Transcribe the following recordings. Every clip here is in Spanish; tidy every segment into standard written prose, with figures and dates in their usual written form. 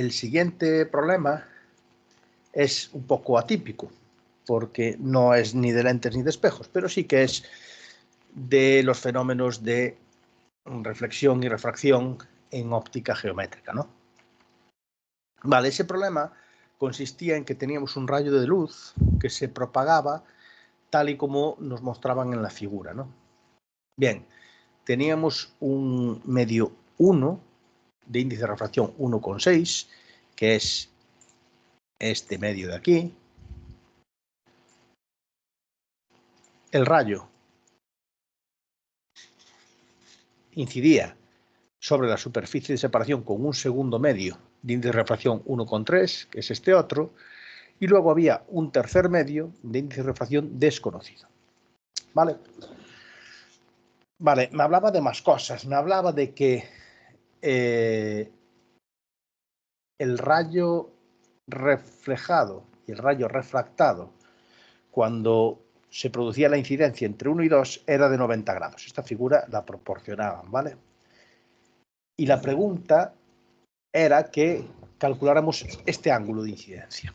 el siguiente problema es un poco atípico, porque no es ni de lentes ni de espejos, pero sí que es de los fenómenos de reflexión y refracción en óptica geométrica, ¿no? Vale, ese problema consistía en que teníamos un rayo de luz que se propagaba tal y como nos mostraban en la figura, ¿no? Bien, teníamos un medio 1 de índice de refracción 1,6, que es este medio de aquí. El rayo incidía sobre la superficie de separación con un segundo medio de índice de refracción 1,3, que es este otro, y luego había un tercer medio de índice de refracción desconocido. ¿Vale? Vale, me hablaba de más cosas. Me hablaba de que el rayo reflejado y el rayo refractado, cuando se producía la incidencia entre 1 y 2, era de 90 grados. Esta figura la proporcionaban, ¿vale? Y la pregunta era que calculáramos este ángulo de incidencia.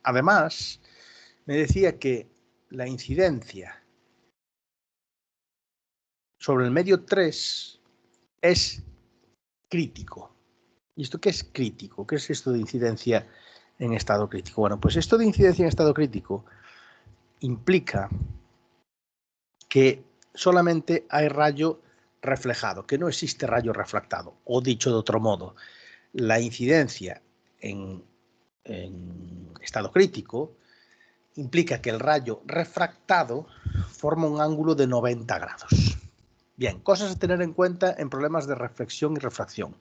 Además, me decía que la incidencia sobre el medio 3 es crítico. ¿Y esto qué es crítico? ¿Qué es esto de incidencia en estado crítico? Bueno, pues esto de incidencia en estado crítico implica que solamente hay rayo reflejado, que no existe rayo refractado. O dicho de otro modo, la incidencia en estado crítico implica que el rayo refractado forma un ángulo de 90 grados. Bien, cosas a tener en cuenta en problemas de reflexión y refracción.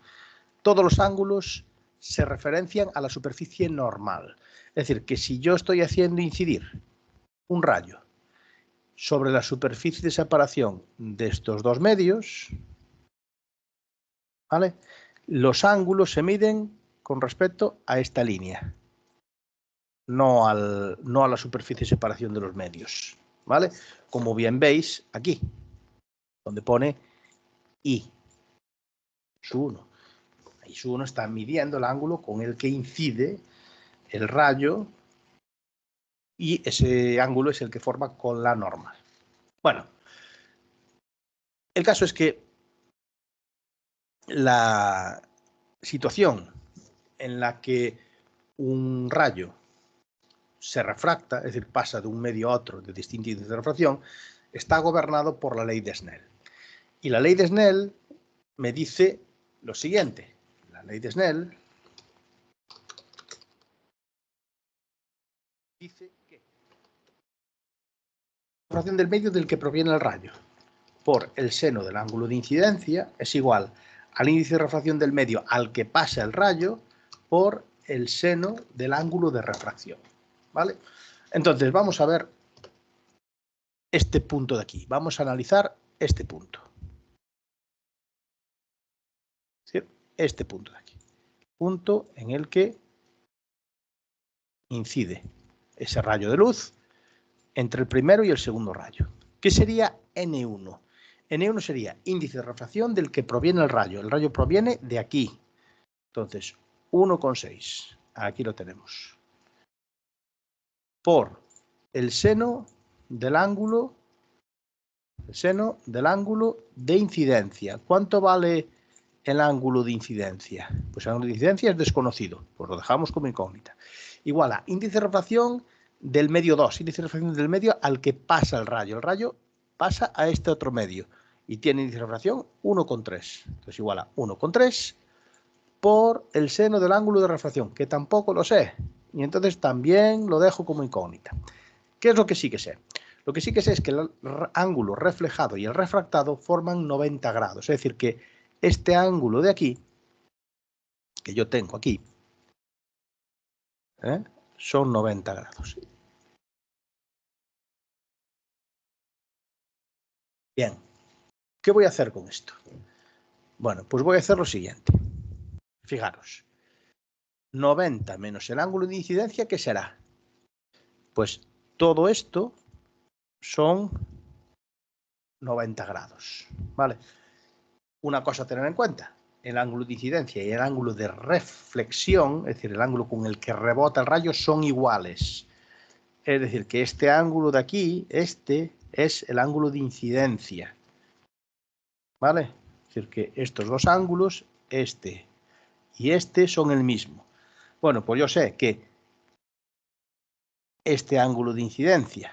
Todos los ángulos se referencian a la superficie normal. Es decir, que si yo estoy haciendo incidir un rayo sobre la superficie de separación de estos dos medios, ¿vale?, los ángulos se miden con respecto a esta línea, no a la superficie de separación de los medios, ¿vale? Como bien veis aquí, donde pone I sub 1. I sub 1 está midiendo el ángulo con el que incide el rayo y ese ángulo es el que forma con la normal. Bueno, el caso es que la situación en la que un rayo se refracta, es decir, pasa de un medio a otro de distinto índice de refracción, está gobernado por la ley de Snell. Y la ley de Snell me dice lo siguiente. La ley de Snell dice que la refracción del medio del que proviene el rayo por el seno del ángulo de incidencia es igual al índice de refracción del medio al que pasa el rayo por el seno del ángulo de refracción, ¿vale? Entonces vamos a ver este punto de aquí. Vamos a analizar este punto. ¿Sí? Este punto de aquí. Punto en el que incide ese rayo de luz entre el primero y el segundo rayo. ¿Qué sería N1? N1 sería índice de refracción del que proviene el rayo. El rayo proviene de aquí. Entonces, 1,6. Aquí lo tenemos. Por el seno del ángulo de incidencia. ¿Cuánto vale el ángulo de incidencia? Pues el ángulo de incidencia es desconocido. Pues lo dejamos como incógnita. Igual a índice de refracción del medio 2. Índice de refracción del medio al que pasa el rayo. El rayo pasa a este otro medio y tiene índice de refracción 1,3. Entonces igual a 1,3 por el seno del ángulo de refracción, que tampoco lo sé. Y entonces también lo dejo como incógnita. ¿Qué es lo que sí que sé? Lo que sí que sé es que el ángulo reflejado y el refractado forman 90 grados. Es decir, que este ángulo de aquí, que yo tengo aquí, son 90 grados. Bien, ¿qué voy a hacer con esto? Bueno, pues voy a hacer lo siguiente. Fijaros, 90 menos el ángulo de incidencia, ¿qué será? Pues todo esto son 90 grados, ¿vale? Una cosa a tener en cuenta, el ángulo de incidencia y el ángulo de reflexión, es decir, el ángulo con el que rebota el rayo, son iguales. Es decir, que este ángulo de aquí, este, es el ángulo de incidencia. ¿Vale? Es decir, que estos dos ángulos, este y este, son el mismo. Bueno, pues yo sé que este ángulo de incidencia,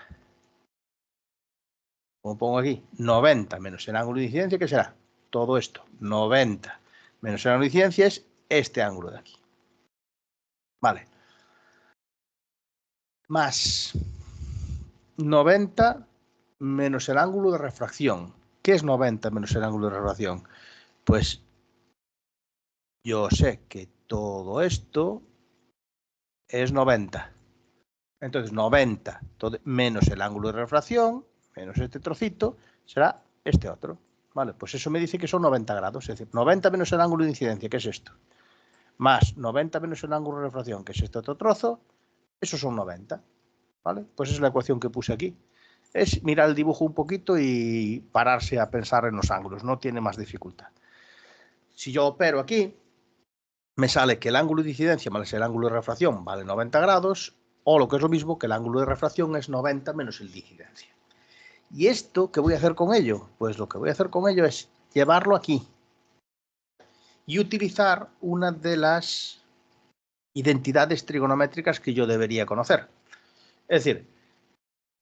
como pongo aquí, 90 menos el ángulo de incidencia, ¿qué será? Todo esto, 90 menos el ángulo de incidencia es este ángulo de aquí. Vale. Más 90 menos el ángulo de refracción. ¿Qué es 90 menos el ángulo de refracción? Pues yo sé que todo esto es 90. Entonces 90 menos el ángulo de refracción, menos este trocito, será este otro. Vale, pues eso me dice que son 90 grados. Es decir, 90 menos el ángulo de incidencia, que es esto, más 90 menos el ángulo de refracción, que es este otro trozo, eso son 90. ¿Vale? Pues esa es la ecuación que puse aquí. Es mirar el dibujo un poquito y pararse a pensar en los ángulos, no tiene más dificultad. Si yo opero aquí, me sale que el ángulo de incidencia más el ángulo de refracción vale 90 grados, o lo que es lo mismo, que el ángulo de refracción es 90 menos el de incidencia. ¿Y esto qué voy a hacer con ello? Pues lo que voy a hacer con ello es llevarlo aquí y utilizar una de las identidades trigonométricas que yo debería conocer. Es decir,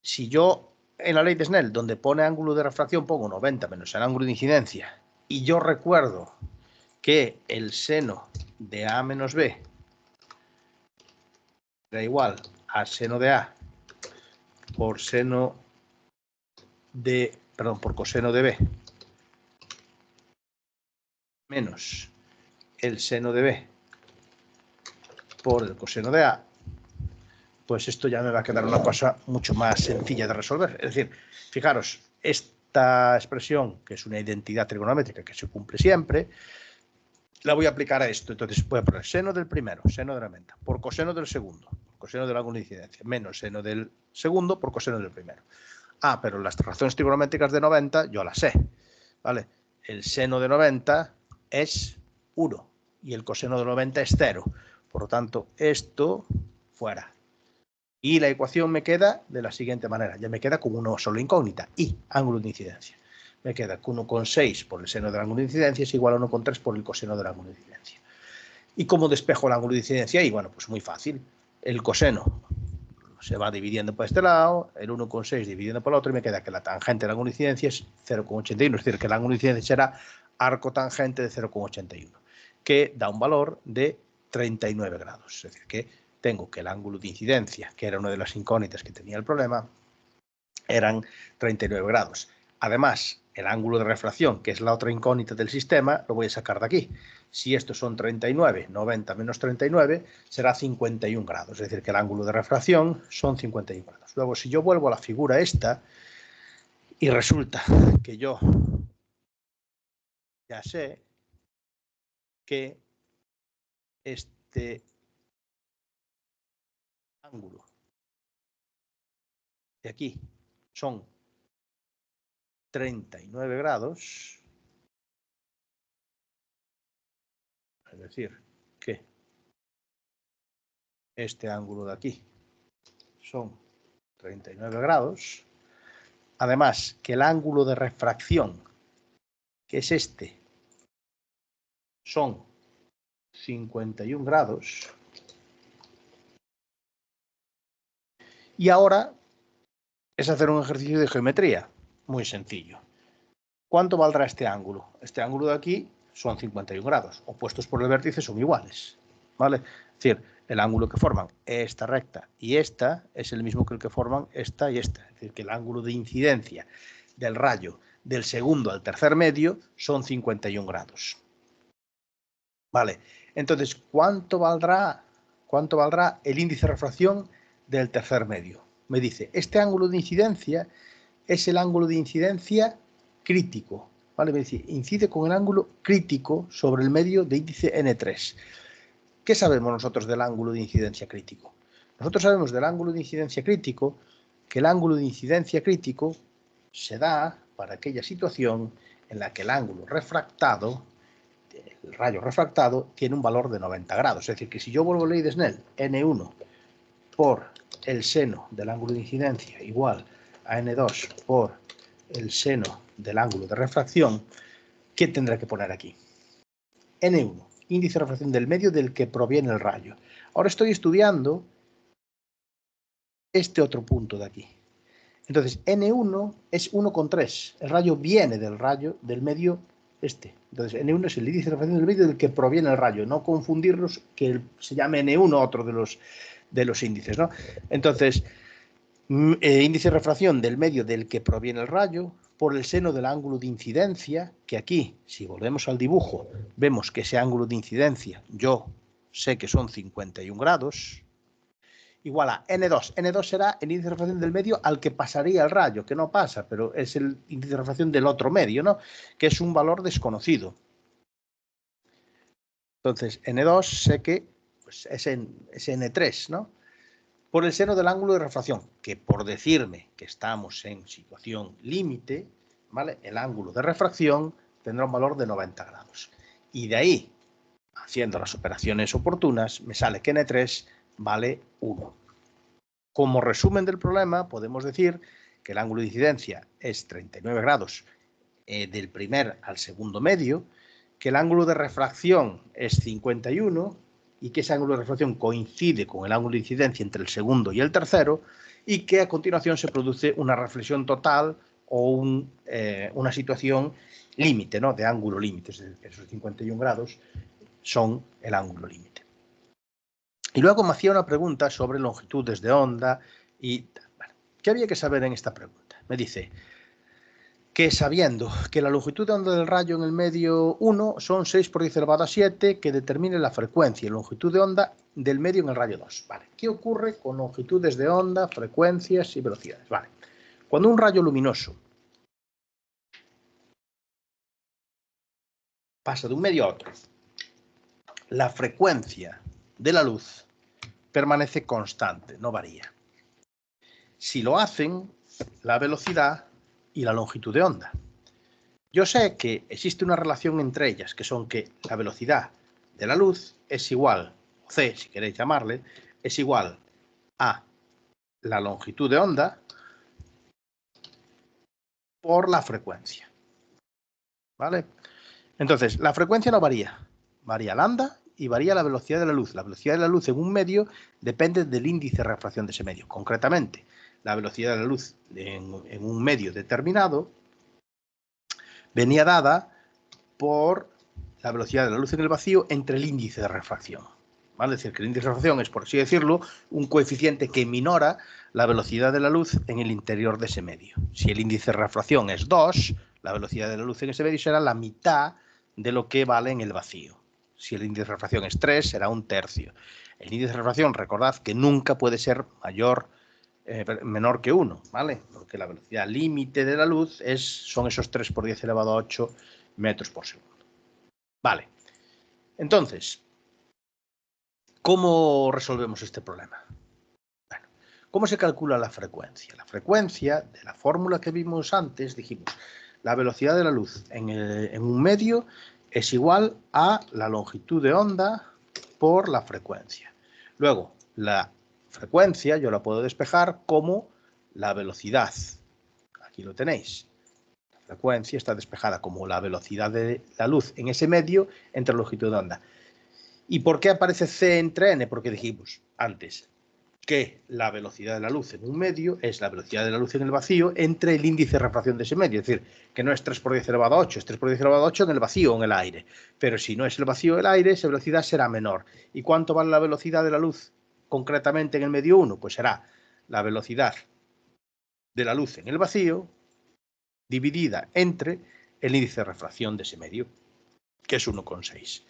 si yo en la ley de Snell, donde pone ángulo de refracción, pongo 90 menos el ángulo de incidencia, y yo recuerdo que el seno de A menos B da igual a seno de A por seno de, perdón, por coseno de B menos el seno de B por el coseno de A, pues esto ya me va a quedar una cosa mucho más sencilla de resolver. Es decir, fijaros, esta expresión, que es una identidad trigonométrica que se cumple siempre, la voy a aplicar a esto. Entonces voy a poner seno del primero, seno de la menta, por coseno del segundo, coseno del ángulo de incidencia, menos seno del segundo por coseno del primero. Ah, pero las razones trigonométricas de 90 yo las sé. ¿Vale? El seno de 90 es 1 y el coseno de 90 es 0. Por lo tanto, esto fuera. Y la ecuación me queda de la siguiente manera. Ya me queda como una sola incógnita, y ángulo de incidencia. Me queda que 1,6 por el seno del ángulo de incidencia es igual a 1,3 por el coseno del ángulo de incidencia. ¿Y cómo despejo el ángulo de incidencia? Y bueno, pues muy fácil. El coseno se va dividiendo por este lado, el 1,6 dividiendo por el otro, y me queda que la tangente del ángulo de incidencia es 0,81. Es decir, que el ángulo de incidencia será arco tangente de 0,81, que da un valor de 39 grados. Es decir, que tengo que el ángulo de incidencia, que era una de las incógnitas que tenía el problema, eran 39 grados. Además, el ángulo de refracción, que es la otra incógnita del sistema, lo voy a sacar de aquí. Si estos son 39, 90 menos 39, será 51 grados. Es decir, que el ángulo de refracción son 51 grados. Luego, si yo vuelvo a la figura esta, y resulta que yo ya sé que este ángulo de aquí son 39 grados, es decir, que este ángulo de aquí son 39 grados, además que el ángulo de refracción, que es este, son 51 grados, y ahora es hacer un ejercicio de geometría muy sencillo. ¿Cuánto valdrá este ángulo? Este ángulo de aquí son 51 grados, opuestos por el vértice son iguales, ¿vale? Es decir, el ángulo que forman esta recta y esta es el mismo que el que forman esta y esta. Es decir, que el ángulo de incidencia del rayo del segundo al tercer medio son 51 grados. Vale, entonces, ¿cuánto valdrá el índice de refracción del tercer medio? Me dice, este ángulo de incidencia es el ángulo de incidencia crítico. ¿Vale? Me dice, incide con el ángulo crítico sobre el medio de índice N3. ¿Qué sabemos nosotros del ángulo de incidencia crítico? Nosotros sabemos del ángulo de incidencia crítico que el ángulo de incidencia crítico se da para aquella situación en la que el ángulo refractado el rayo refractado tiene un valor de 90 grados. Es decir, que si yo vuelvo a la ley de Snell, N1 por el seno del ángulo de incidencia igual a N2 por el seno del ángulo de refracción, ¿qué tendré que poner aquí? N1, índice de refracción del medio del que proviene el rayo. Ahora estoy estudiando este otro punto de aquí. Entonces, N1 es 1,3. El rayo viene del medio este. Entonces, N1 es el índice de refracción del medio del que proviene el rayo. No confundirlos que se llame N1 otro de los índices, ¿no? Entonces, índice de refracción del medio del que proviene el rayo por el seno del ángulo de incidencia, que aquí, si volvemos al dibujo, vemos que ese ángulo de incidencia, yo sé que son 51 grados, igual a N2. N2 será el índice de refracción del medio al que pasaría el rayo, que no pasa, pero es el índice de refracción del otro medio, ¿no? Que es un valor desconocido. Entonces, N2 sé que pues, es N3, ¿no? Por el seno del ángulo de refracción, que por decirme que estamos en situación límite, ¿vale? El ángulo de refracción tendrá un valor de 90 grados. Y de ahí, haciendo las operaciones oportunas, me sale que N3 vale 1. Como resumen del problema, podemos decir que el ángulo de incidencia es 39 grados del primer al segundo medio, que el ángulo de refracción es 51 y que ese ángulo de refracción coincide con el ángulo de incidencia entre el segundo y el tercero y que a continuación se produce una reflexión total o una situación límite, ¿no? De ángulo límite. Esos 51 grados son el ángulo límite. Y luego me hacía una pregunta sobre longitudes de onda y bueno, ¿qué había que saber en esta pregunta? Me dice que sabiendo que la longitud de onda del rayo en el medio 1 son 6 por 10 elevado a 7, que determine la frecuencia y longitud de onda del medio en el rayo 2. Vale. ¿Qué ocurre con longitudes de onda, frecuencias y velocidades? Vale. Cuando un rayo luminoso pasa de un medio a otro, la frecuencia de la luz permanece constante, no varía. Si lo hacen, la velocidad y la longitud de onda. Yo sé que existe una relación entre ellas, que son que la velocidad de la luz es igual, o c, si queréis llamarle, es igual a la longitud de onda por la frecuencia. ¿Vale? Entonces, la frecuencia no varía. Varía lambda y varía la velocidad de la luz. La velocidad de la luz en un medio depende del índice de refracción de ese medio. Concretamente, la velocidad de la luz en un medio determinado venía dada por la velocidad de la luz en el vacío entre el índice de refracción. ¿Vale? Es decir, que el índice de refracción es, por así decirlo, un coeficiente que minora la velocidad de la luz en el interior de ese medio. Si el índice de refracción es 2, la velocidad de la luz en ese medio será la mitad de lo que vale en el vacío. Si el índice de refracción es 3, será un tercio. El índice de refracción, recordad que nunca puede ser menor que 1, ¿vale? Porque la velocidad límite de la luz son esos 3 por 10 elevado a 8 metros por segundo. Vale. Entonces, ¿cómo resolvemos este problema? Bueno, ¿cómo se calcula la frecuencia? La frecuencia, de la fórmula que vimos antes, dijimos, la velocidad de la luz en un medio es igual a la longitud de onda por la frecuencia. Luego, la frecuencia yo la puedo despejar como la velocidad. Aquí lo tenéis. La frecuencia está despejada como la velocidad de la luz en ese medio entre longitud de onda. ¿Y por qué aparece C entre N? Porque dijimos antes que la velocidad de la luz en un medio es la velocidad de la luz en el vacío entre el índice de refracción de ese medio. Es decir, que no es 3 por 10 elevado a 8, es 3 por 10 elevado a 8 en el vacío o en el aire. Pero si no es el vacío o el aire, esa velocidad será menor. ¿Y cuánto vale la velocidad de la luz concretamente en el medio 1? Pues será la velocidad de la luz en el vacío dividida entre el índice de refracción de ese medio, que es 1,6.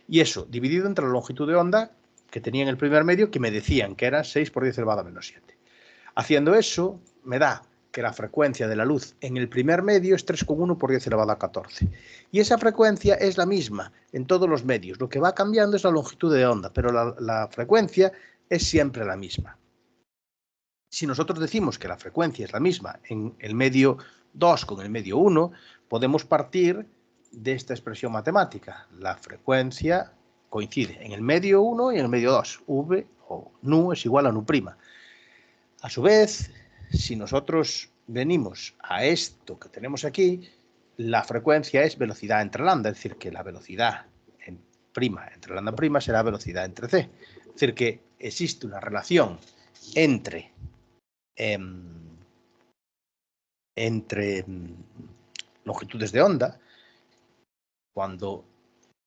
Y eso dividido entre la longitud de onda que tenía en el primer medio, que me decían que era 6 por 10 elevado a menos 7. Haciendo eso, me da que la frecuencia de la luz en el primer medio es 3,1 por 10 elevado a 14. Y esa frecuencia es la misma en todos los medios. Lo que va cambiando es la longitud de onda, pero la frecuencia es siempre la misma. Si nosotros decimos que la frecuencia es la misma en el medio 2 con el medio 1, podemos partir de esta expresión matemática. La frecuencia coincide en el medio 1 y en el medio 2. V o nu es igual a nu'. A su vez, si nosotros venimos a esto que tenemos aquí, la frecuencia es velocidad entre lambda, es decir, que la velocidad prima entre lambda prima será velocidad entre c. Es decir, que existe una relación entre longitudes de onda, cuando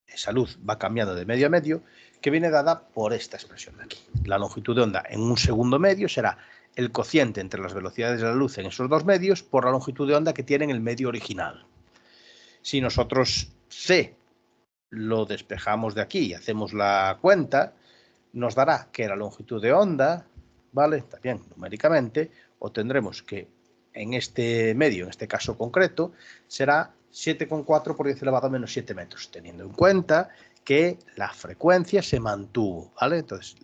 esa luz va cambiando de medio a medio, que viene dada por esta expresión de aquí. La longitud de onda en un segundo medio será el cociente entre las velocidades de la luz en esos dos medios por la longitud de onda que tiene en el medio original. Si nosotros C lo despejamos de aquí y hacemos la cuenta, nos dará que la longitud de onda, ¿vale? También numéricamente, obtendremos que en este medio, en este caso concreto, será 7,4 por 10 elevado a menos 7 metros, teniendo en cuenta que la frecuencia se mantuvo, ¿vale? Entonces,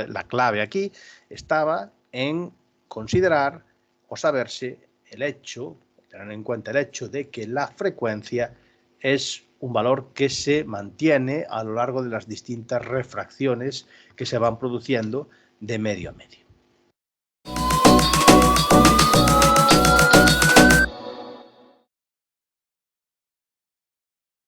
la clave aquí estaba en considerar o saberse el hecho, tener en cuenta el hecho de que la frecuencia es un valor que se mantiene a lo largo de las distintas refracciones que se van produciendo de medio a medio.